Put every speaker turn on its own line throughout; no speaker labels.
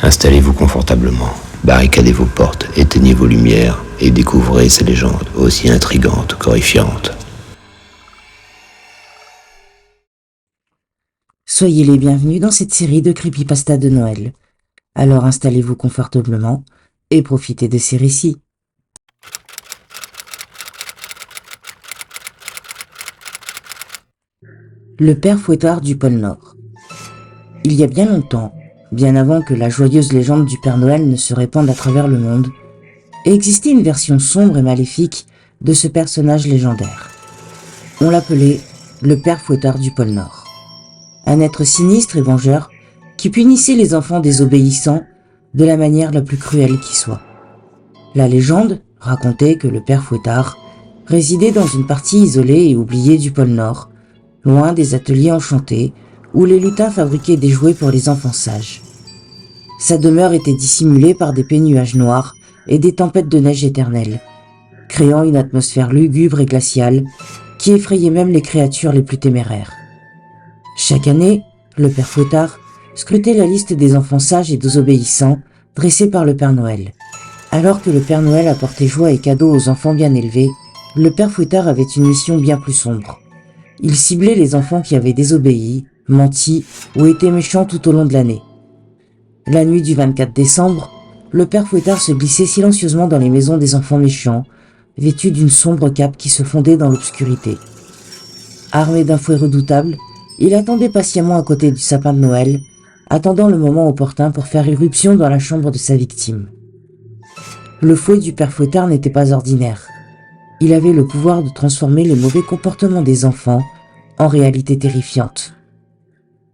Installez-vous confortablement, barricadez vos portes, éteignez vos lumières et découvrez ces légendes aussi intrigantes qu'horrifiantes.
Soyez les bienvenus dans cette série de creepypasta de Noël. Alors installez-vous confortablement et profitez de ces récits. Le père Fouettard du pôle Nord. Il y a bien longtemps, bien avant que la joyeuse légende du Père Noël ne se répande à travers le monde, existait une version sombre et maléfique de ce personnage légendaire. On l'appelait le père Fouettard du pôle Nord. Un être sinistre et vengeur qui punissait les enfants désobéissants de la manière la plus cruelle qui soit. La légende racontait que le père Fouettard résidait dans une partie isolée et oubliée du pôle Nord, loin des ateliers enchantés où les lutins fabriquaient des jouets pour les enfants sages. Sa demeure était dissimulée par d'épais nuages noirs et des tempêtes de neige éternelles, créant une atmosphère lugubre et glaciale qui effrayait même les créatures les plus téméraires. Chaque année, le père Fouettard scrutait la liste des enfants sages et désobéissants dressés par le Père Noël. Alors que le Père Noël apportait joie et cadeaux aux enfants bien élevés, le père Fouettard avait une mission bien plus sombre. Il ciblait les enfants qui avaient désobéi, menti ou été méchants tout au long de l'année. La nuit du 24 décembre, le père Fouettard se glissait silencieusement dans les maisons des enfants méchants, vêtu d'une sombre cape qui se fondait dans l'obscurité. Armé d'un fouet redoutable, il attendait patiemment à côté du sapin de Noël, attendant le moment opportun pour faire irruption dans la chambre de sa victime. Le fouet du père Fouettard n'était pas ordinaire. Il avait le pouvoir de transformer les mauvais comportements des enfants en réalité terrifiante.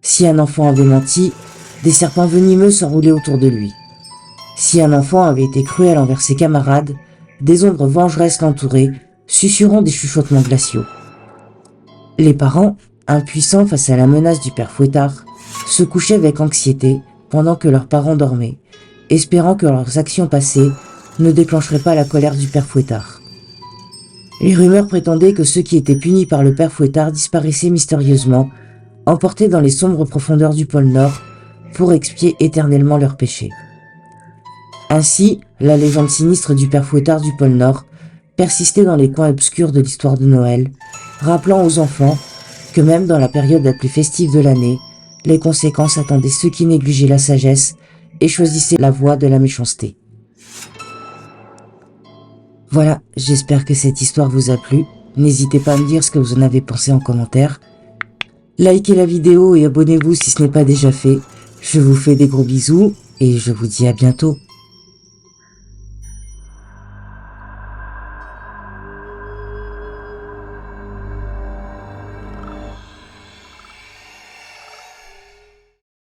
Si un enfant avait menti, des serpents venimeux s'enroulaient autour de lui. Si un enfant avait été cruel envers ses camarades, des ombres vengeresses l'entouraient, susurrant des chuchotements glaciaux. Les parents, impuissants face à la menace du père Fouettard, se couchaient avec anxiété pendant que leurs parents dormaient, espérant que leurs actions passées ne déclencheraient pas la colère du père Fouettard. Les rumeurs prétendaient que ceux qui étaient punis par le père Fouettard disparaissaient mystérieusement, emportés dans les sombres profondeurs du pôle Nord pour expier éternellement leurs péchés. Ainsi, la légende sinistre du père Fouettard du pôle Nord persistait dans les coins obscurs de l'histoire de Noël, rappelant aux enfants que même dans la période la plus festive de l'année, les conséquences attendaient ceux qui négligeaient la sagesse et choisissaient la voie de la méchanceté. Voilà, j'espère que cette histoire vous a plu. N'hésitez pas à me dire ce que vous en avez pensé en commentaire. Likez la vidéo et abonnez-vous si ce n'est pas déjà fait. Je vous fais des gros bisous et je vous dis à bientôt.